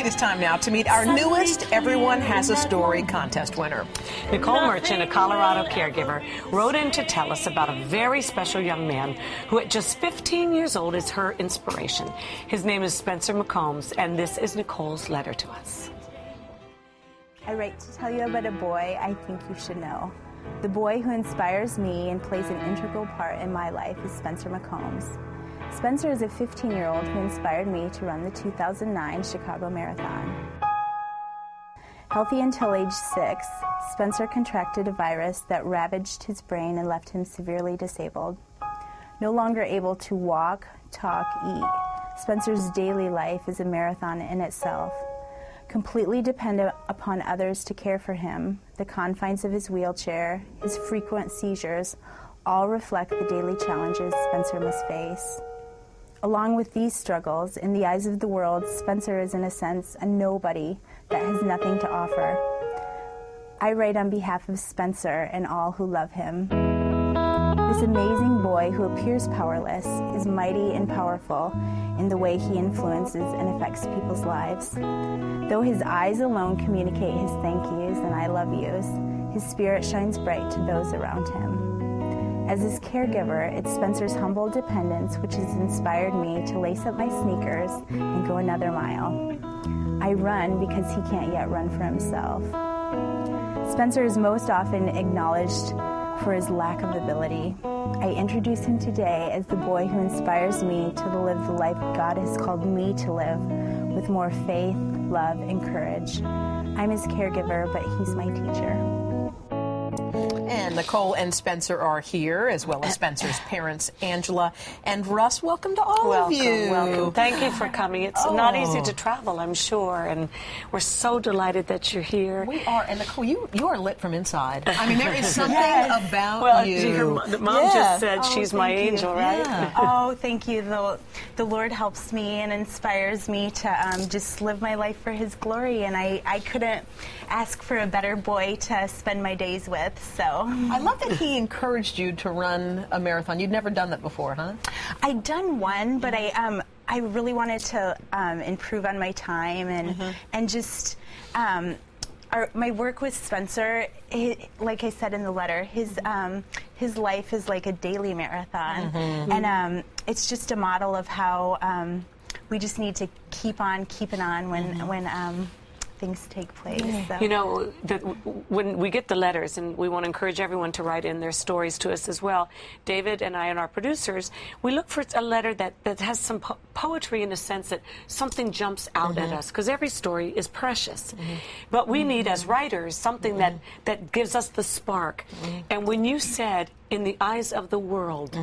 is time now to meet our newest Everyone Has a Story contest winner. Nicole Merchant, a Colorado caregiver, wrote in to tell us about a very special young man who at just 15 years old is her inspiration. His name is Spencer McCombs, and this is Nicole's letter to us. I write to tell you about a boy I think you should know. The boy who inspires me and plays an integral part in my life is Spencer McCombs. Spencer is a 15-year-old who inspired me to run the 2009 Chicago Marathon. Healthy until age 6, Spencer contracted a virus that ravaged his brain and left him severely disabled. No longer able to walk, talk, eat, Spencer's daily life is a marathon in itself. Completely dependent upon others to care for him, the confines of his wheelchair, his frequent seizures, all reflect the daily challenges Spencer must face. Along with these struggles, in the eyes of the world, Spencer is in a sense a nobody that has nothing to offer. I write on behalf of Spencer and all who love him. This amazing boy who appears powerless is mighty and powerful in the way he influences and affects people's lives. Though his eyes alone communicate his thank yous and I love yous, his spirit shines bright to those around him. As his caregiver, it's Spencer's humble dependence which has inspired me to lace up my sneakers and go another mile. I run because he can't yet run for himself. Spencer is most often acknowledged for his lack of ability. I introduce him today as the boy who inspires me to live the life God has called me to live with more faith, love, and courage. I'm his caregiver, but he's my teacher. And Nicole and Spencer are here, as well as Spencer's parents, Angela and Russ. Welcome to all of you. Welcome. Thank you for coming. It's not easy to travel, I'm sure, and we're so delighted that you're here. We are, and Nicole, you are lit from inside. I mean, there is something about you. Mom just said she's my angel, right? Yeah. Oh, thank you. The Lord helps me and inspires me to just live my life for His glory, and I couldn't ask for a better boy to spend my days with, so. I love that he encouraged you to run a marathon. You'd never done that before, huh? I'd done one, but I really wanted to improve on my time and just my work with Spencer. Like I said in the letter, his life is like a daily marathon, and it's just a model of how we just need to keep on keeping on when things take place. So. You know, when we get the letters, and we want to encourage everyone to write in their stories to us as well, David and I and our producers, we look for a letter that has some poetry in the sense that something jumps out at us, because every story is precious. But we need, as writers, something that gives us the spark. And when you said, in the eyes of the world,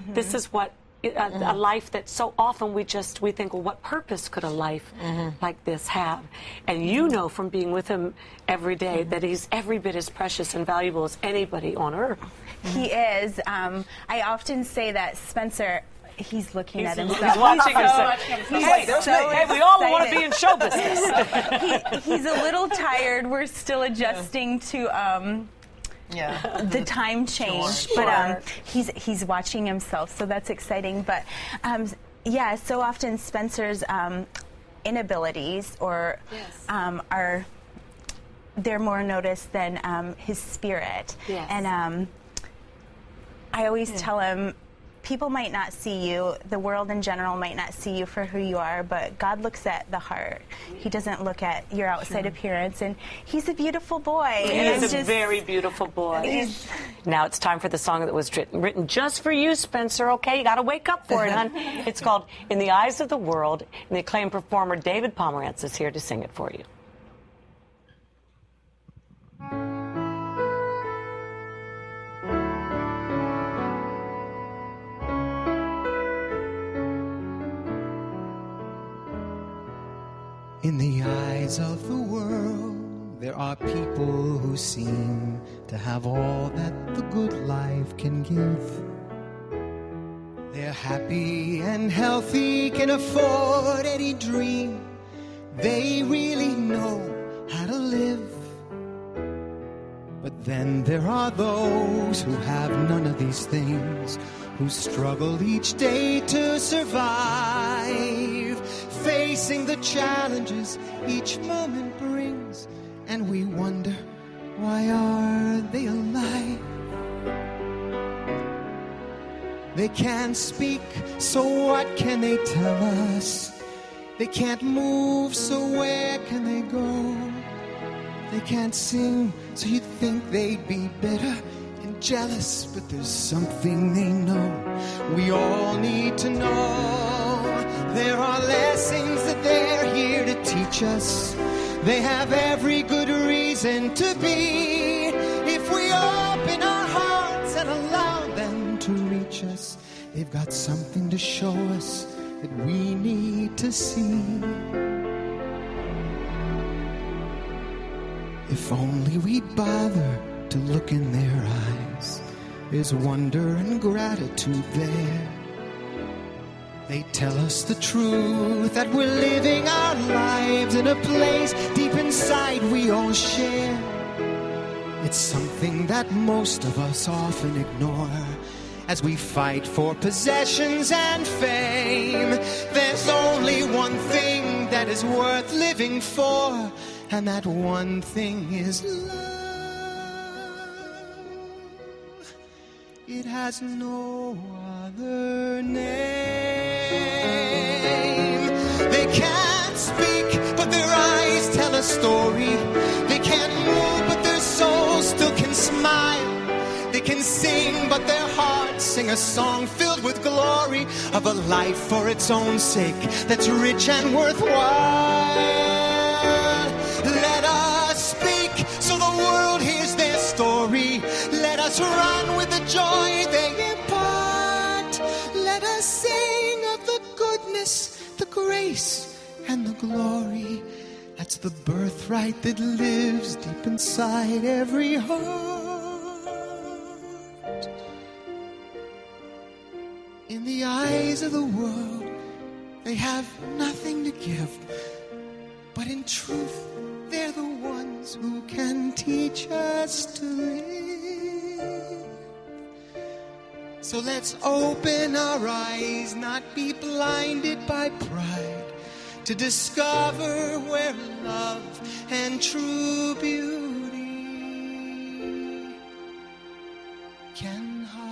this is what a life that so often we think, well, what purpose could a life like this have? And you know from being with him every day that he's every bit as precious and valuable as anybody on earth. He is. I often say that Spencer, he's looking at himself. He's watching himself. Hey, we all want to be in show business. He's a little tired. We're still adjusting to the time change, but he's watching himself, so that's exciting. But so often Spencer's inabilities they're more noticed than his spirit. And I always tell him, people might not see you, the world in general might not see you for who you are, but God looks at the heart. He doesn't look at your outside appearance, and he's a beautiful boy. He's a very beautiful boy. Now it's time for the song that was written just for you, Spencer, okay? You got to wake up for it, hon. It's called In the Eyes of the World, and the acclaimed performer David Pomerantz is here to sing it for you. In the eyes of the world, there are people who seem to have all that the good life can give. They're happy and healthy, can afford any dream. They really know how to live. But then there are those who have none of these things, who struggle each day to survive. facing the challenges each moment brings, and we wonder, why are they alive? They can't speak, so what can they tell us? They can't move, so where can they go? They can't sing, so you'd think they'd be bitter and jealous, but there's something they know we all need to know. There are lessons that they're here to teach us. They have every good reason to be. If we open our hearts and allow them to reach us, they've got something to show us that we need to see. If only we'd bother to look in their eyes, there's wonder and gratitude there. They tell us the truth, that we're living our lives in a place deep inside we all share. It's something that most of us often ignore as we fight for possessions and fame. There's only one thing that is worth living for, and that one thing is love. It has no other name. They can't speak, but their eyes tell a story. They can't move, but their souls still can smile. They can sing, but their hearts sing a song filled with glory of a life for its own sake that's rich and worthwhile. Let us speak so the world hears their story. Let us run with the joy they impart. Let us sing of the goodness, the grace, and the glory. That's the birthright that lives deep inside every heart. In the eyes of the world, they have nothing to give, but in truth, they're the ones who can teach us to live. So let's open our eyes, not be blinded by pride, to discover where love and true beauty can hide.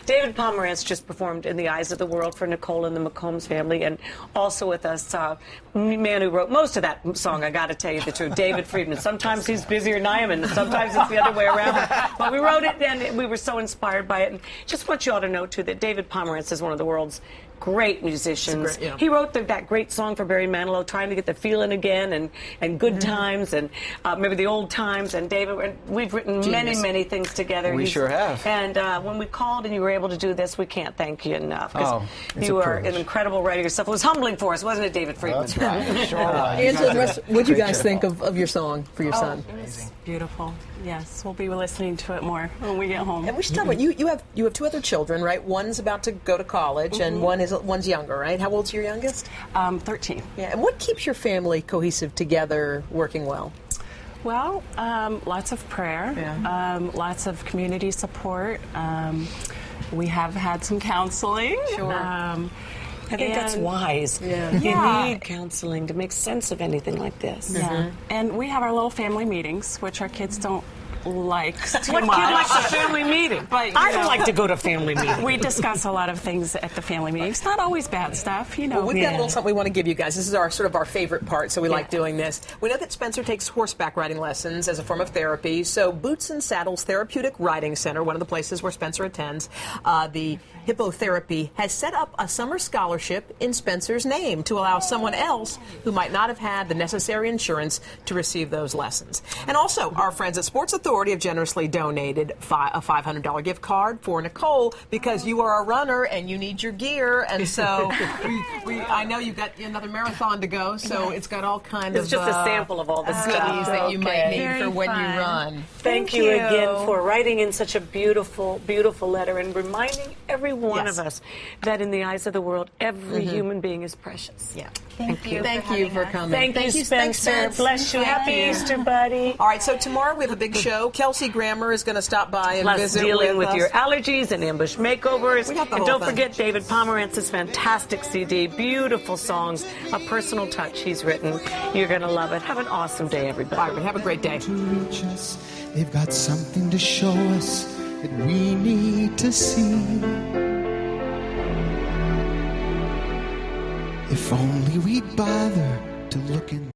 David Pomerantz just performed in The Eyes of the World for Nicole and the McCombs family, and also with us, man who wrote most of that song, I got to tell you the truth, David Friedman. Sometimes he's busier than I am, and sometimes it's the other way around. But we wrote it, and we were so inspired by it. And just want you all to know, too, that David Pomerantz is one of the world's great musicians. Great, yeah. He wrote that great song for Barry Manilow, Trying to Get the Feeling Again, and Good Times, and maybe the Old Times. And David, we've written many things together. We sure have. And when we called and you were able to do this, we can't thank you enough. Oh, you are an incredible writer yourself. It was humbling for us, wasn't it, David Friedman? That's right. Sure was. Angela, what do you guys think of your song for your son? It was beautiful. Yes, we'll be listening to it more when we get home. And we should talk about you have two other children, right? One's about to go to college, and one's younger, right? How old's your youngest? 13. Yeah. And what keeps your family cohesive together, working well? Well, lots of prayer, lots of community support. We have had some counseling. Sure. I think that's wise. Yeah. You need counseling to make sense of anything like this. Yeah. And we have our little family meetings, which our kids don't like too What much. kid likes a family meeting? But, you I don't know, like to go to family meetings. We discuss a lot of things at the family meetings. Not always bad stuff, you know. Well, we've got a little something we want to give you guys. This is our favorite part, so we like doing this. We know that Spencer takes horseback riding lessons as a form of therapy. So Boots and Saddles Therapeutic Riding Center, one of the places where Spencer attends, the hippotherapy, has set up a summer scholarship in Spencer's name to allow someone else who might not have had the necessary insurance to receive those lessons. And also, our friends at Sports Authority Authority have generously donated a $500 gift card for Nicole because you are a runner and you need your gear. And so I know you've got another marathon to go, so it's got all kinds of It's just a sample of all the goodies that you might need Very for when you fun. run. Thank you again for writing in such a beautiful, beautiful letter and reminding every one of us that in the eyes of the world, every human being is precious. Yeah. Thank you. Thank you for coming. Thank you, Thanks, Spencer. Spence. Bless you. Happy Easter, buddy. All right, so tomorrow we have a big show. Kelsey Grammer is going to stop by and Plus visit dealing with us. your allergies and ambush makeovers. We got the And whole don't thing. forget David Pomerantz's fantastic CD, beautiful songs, a personal touch he's written. You're going to love it. Have an awesome day, everybody. All right, have a great day. To reach us, they've got something to show us that we need to see. If only we'd bother to look in